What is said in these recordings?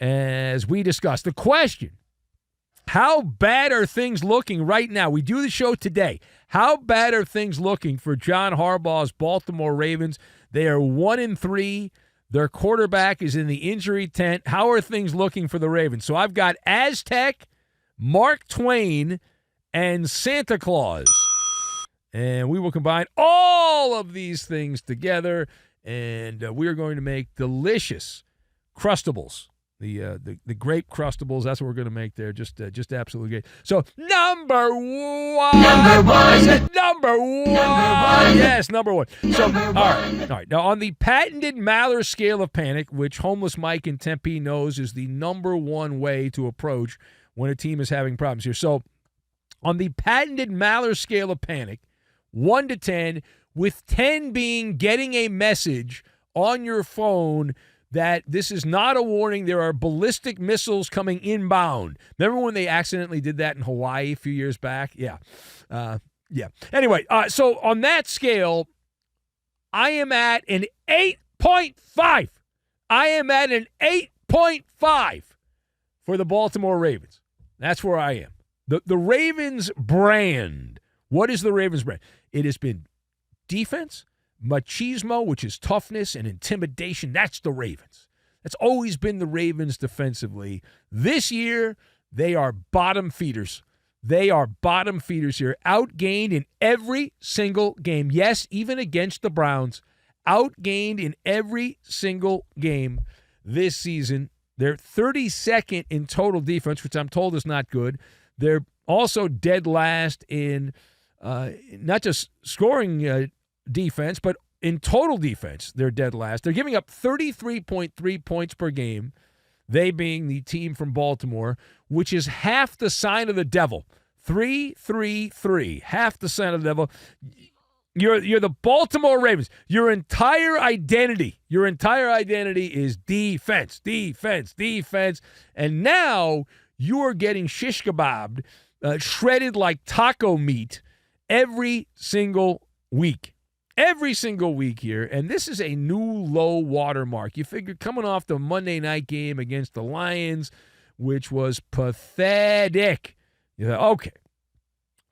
as we discussed. The question, how bad are things looking right now? We do the show today. How bad are things looking for John Harbaugh's Baltimore Ravens? They are 1-3. Their quarterback is in the injury tent. How are things looking for the Ravens? So I've got Aztec, Mark Twain, and Santa Claus. And we will combine all of these things together, and we are going to make delicious Crustables. The grape Crustables, that's what we're going to make there. Just absolutely great. So, number one. I said number one. Yes, number one. So, all right. Now, on the patented Maller scale of panic, which Homeless Mike in Tempe knows is the number one way to approach when a team is having problems here. So, on the patented Maller scale of panic, 1 to 10, with 10 being getting a message on your phone that this is not a warning. There are ballistic missiles coming inbound. Remember when they accidentally did that in Hawaii a few years back? Yeah. Anyway, so on that scale, I am at an 8.5. I am at an 8.5 for the Baltimore Ravens. That's where I am. The Ravens brand. What is the Ravens brand? It has been defense, machismo, which is toughness and intimidation. That's the Ravens. That's always been the Ravens defensively. This year, they are bottom feeders. They are bottom feeders here. Outgained in every single game. Yes, even against the Browns. Outgained in every single game this season. They're 32nd in total defense, which I'm told is not good. They're also dead last in not just scoring defense, but in total defense, they're dead last. They're giving up 33.3 points per game, they being the team from Baltimore, which is half the sign of the devil. 3-3-3, half the sign of the devil. You're the Baltimore Ravens. Your entire identity is defense. And now you are getting shish kebabbed, shredded like taco meat every single week. Every single week here, and this is a new low water mark. You figure coming off the Monday night game against the Lions, which was pathetic. You thought, okay,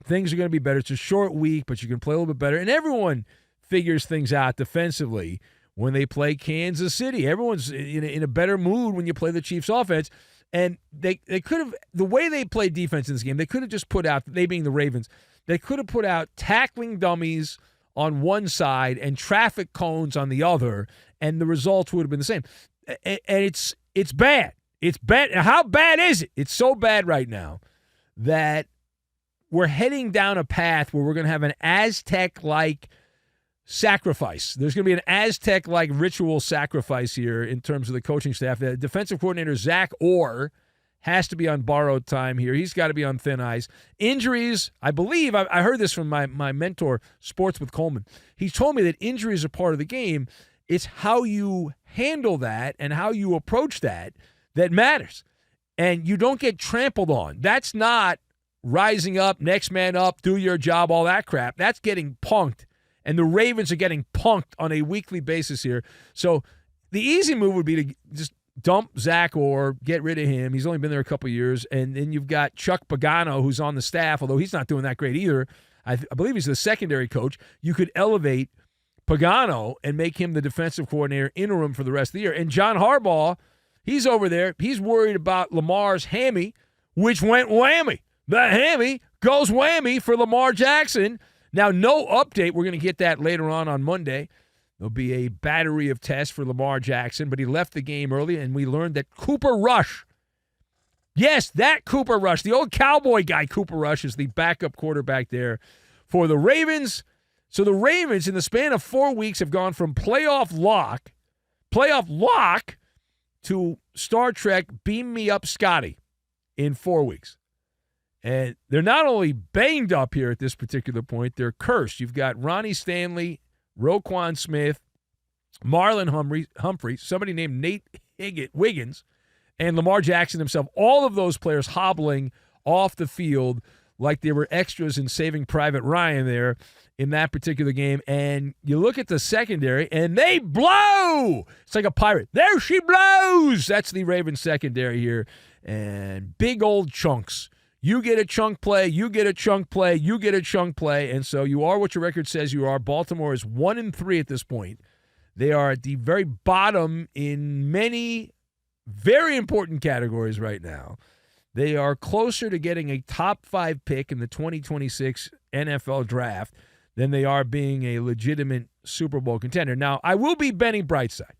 things are going to be better. It's a short week, but you can play a little bit better. And everyone figures things out defensively when they play Kansas City. Everyone's in a better mood when you play the Chiefs offense. And they could have, the way they played defense in this game, they could have just put out, they being the Ravens, they could have put out tackling dummies on one side and traffic cones on the other, and the results would have been the same. And it's bad. It's bad. How bad is it? It's so bad right now that we're heading down a path where we're going to have an Aztec-like sacrifice. There's going to be an Aztec-like ritual sacrifice here in terms of the coaching staff. The defensive coordinator, Zach Orr, has to be on borrowed time here. He's got to be on thin ice. Injuries, I believe, I heard this from my mentor, Sports with Coleman. He told me that injuries are part of the game. It's how you handle that and how you approach that matters. And you don't get trampled on. That's not rising up, next man up, do your job, all that crap. That's getting punked. And the Ravens are getting punked on a weekly basis here. So the easy move would be to just dump Zach Orr, get rid of him. He's only been there a couple years. And then you've got Chuck Pagano, who's on the staff, although he's not doing that great either. I believe he's the secondary coach. You could elevate Pagano and make him the defensive coordinator interim for the rest of the year. And John Harbaugh, he's over there. He's worried about Lamar's hammy, which went whammy. The hammy goes whammy for Lamar Jackson. Now, no update. We're going to get that later on Monday. There'll be a battery of tests for Lamar Jackson, but he left the game early, and we learned that Cooper Rush, yes, that Cooper Rush, the old cowboy guy Cooper Rush, is the backup quarterback there for the Ravens. So the Ravens, in the span of 4 weeks, have gone from playoff lock to Star Trek Beam Me Up Scotty in 4 weeks. And they're not only banged up here at this particular point, they're cursed. You've got Ronnie Stanley, Roquan Smith, Marlon Humphrey, somebody named Nate Wiggins, and Lamar Jackson himself. All of those players hobbling off the field like they were extras in Saving Private Ryan there in that particular game. And you look at the secondary, and they blow. It's like a pirate. There she blows. That's the Ravens secondary here. And big old chunks. You get a chunk play, you get a chunk play, you get a chunk play. And so you are what your record says you are. Baltimore is 1-3 at this point. They are at the very bottom in many very important categories right now. They are closer to getting a top 5 pick in the 2026 NFL draft than they are being a legitimate Super Bowl contender. Now, I will be Benny Brightside.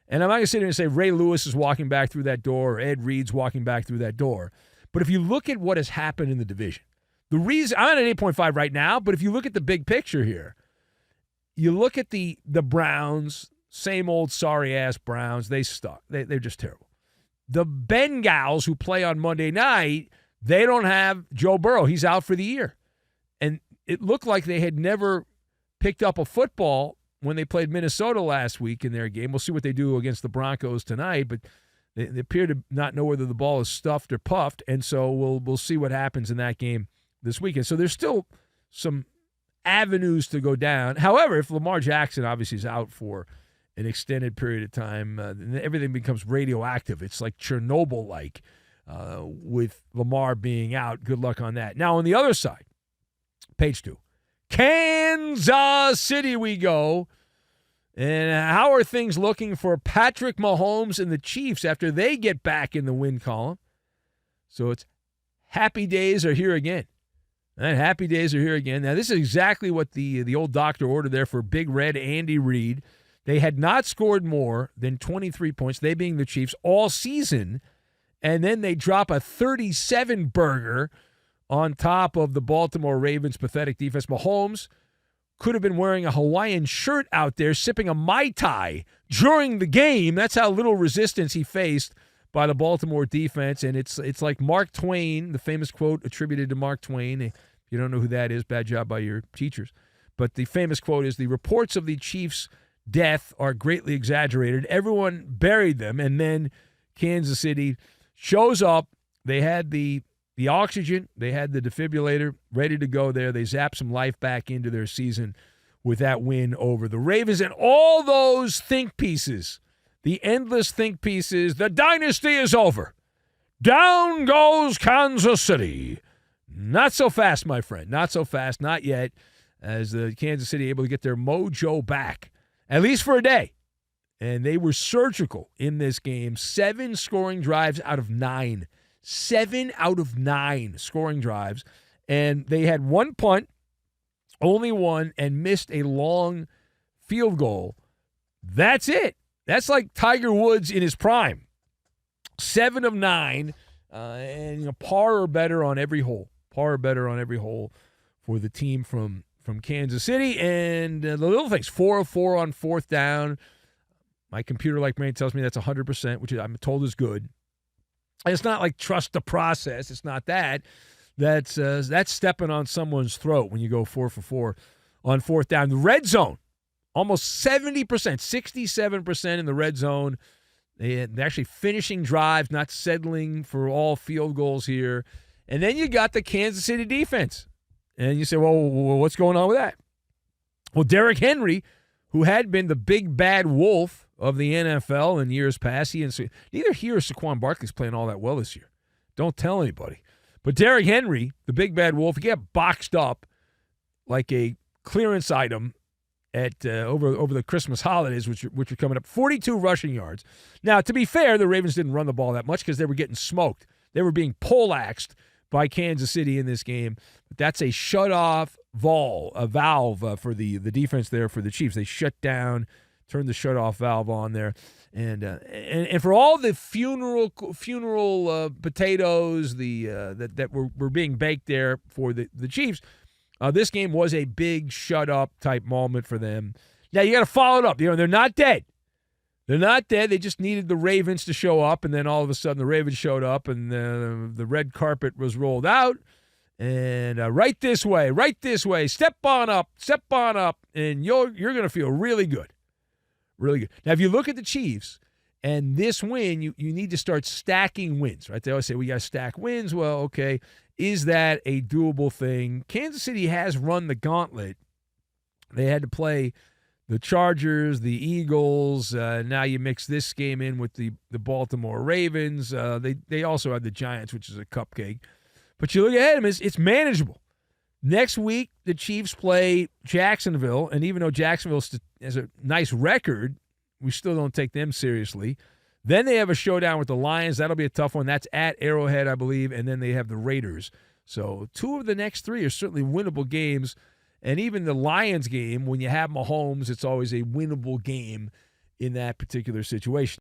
And I'm not going to sit here and say Ray Lewis is walking back through that door or Ed Reed's walking back through that door. But if you look at what has happened in the division, the reason I'm at 8.5 right now, but if you look at the big picture here, you look at the Browns, same old sorry-ass Browns, they suck. They're just terrible. The Bengals, who play on Monday night, they don't have Joe Burrow. He's out for the year. And it looked like they had never picked up a football when they played Minnesota last week in their game. We'll see what they do against the Broncos tonight, but they appear to not know whether the ball is stuffed or puffed, and so we'll see what happens in that game this weekend. So there's still some avenues to go down. However, if Lamar Jackson obviously is out for an extended period of time, everything becomes radioactive. It's like Chernobyl-like with Lamar being out. Good luck on that. Now, on the other side, page 2, Kansas City we go. And how are things looking for Patrick Mahomes and the Chiefs after they get back in the win column? So it's happy days are here again. And happy days are here again. Now, this is exactly what the old doctor ordered there for Big Red Andy Reid. They had not scored more than 23 points, they being the Chiefs, all season. And then they drop a 37-burger on top of the Baltimore Ravens' pathetic defense. Mahomes could have been wearing a Hawaiian shirt out there, sipping a Mai Tai during the game. That's how little resistance he faced by the Baltimore defense. And it's like Mark Twain, the famous quote attributed to Mark Twain. If you don't know who that is, bad job by your teachers. But the famous quote is, the reports of the Chiefs' death are greatly exaggerated. Everyone buried them, and then Kansas City shows up. They had the oxygen, they had the defibrillator ready to go there. They zapped some life back into their season with that win over the Ravens. And all those think pieces, the endless think pieces, the dynasty is over. Down goes Kansas City. Not so fast, my friend. Not so fast. Not yet. As the Kansas City able to get their mojo back, at least for a day. And they were surgical in this game. 7 scoring drives out of 9. 7 out of 9 scoring drives. And they had 1 punt, only one, and missed a long field goal. That's it. That's like Tiger Woods in his prime. 7 of 9, and par or better on every hole. Par or better on every hole for the team from Kansas City. And the little things, 4 of 4 on 4th down. My computer-like brain tells me that's 100%, which I'm told is good. And it's not like trust the process. It's not that. That's stepping on someone's throat when you go 4 for 4 on 4th down. The red zone, almost 70%, 67% in the red zone. They're actually finishing drives, not settling for all field goals here. And then you got the Kansas City defense. And you say, well, what's going on with that? Well, Derrick Henry, who had been the big bad wolf of the NFL in years past, neither he or Saquon Barkley's playing all that well this year. Don't tell anybody. But Derrick Henry, the big bad wolf, he got boxed up like a clearance item at over the Christmas holidays, which are coming up. 42 rushing yards. Now, to be fair, the Ravens didn't run the ball that much because they were getting smoked. They were being poleaxed by Kansas City in this game. But that's a shut-off valve for the defense there for the Chiefs. They shut down, turned the shut-off valve on there. And for all the funeral potatoes that were being baked there for the Chiefs, this game was a big shut-up type moment for them. Now, you got to follow it up. They're not dead. They're not dead. They just needed the Ravens to show up, and then all of a sudden the Ravens showed up, and the red carpet was rolled out. And right this way, step on up, and you're going to feel really good. Really good. Now, if you look at the Chiefs and this win, you need to start stacking wins, right? They always say, we got to stack wins. Well, okay. Is that a doable thing? Kansas City has run the gauntlet. They had to play the Chargers, the Eagles. Now you mix this game in with the Baltimore Ravens. They also had the Giants, which is a cupcake. But you look ahead at them, it's manageable. Next week, the Chiefs play Jacksonville, and even though Jacksonville has a nice record, we still don't take them seriously. Then they have a showdown with the Lions. That'll be a tough one. That's at Arrowhead, I believe, and then they have the Raiders. So 2 of the next 3 are certainly winnable games. And even the Lions game, when you have Mahomes, it's always a winnable game in that particular situation.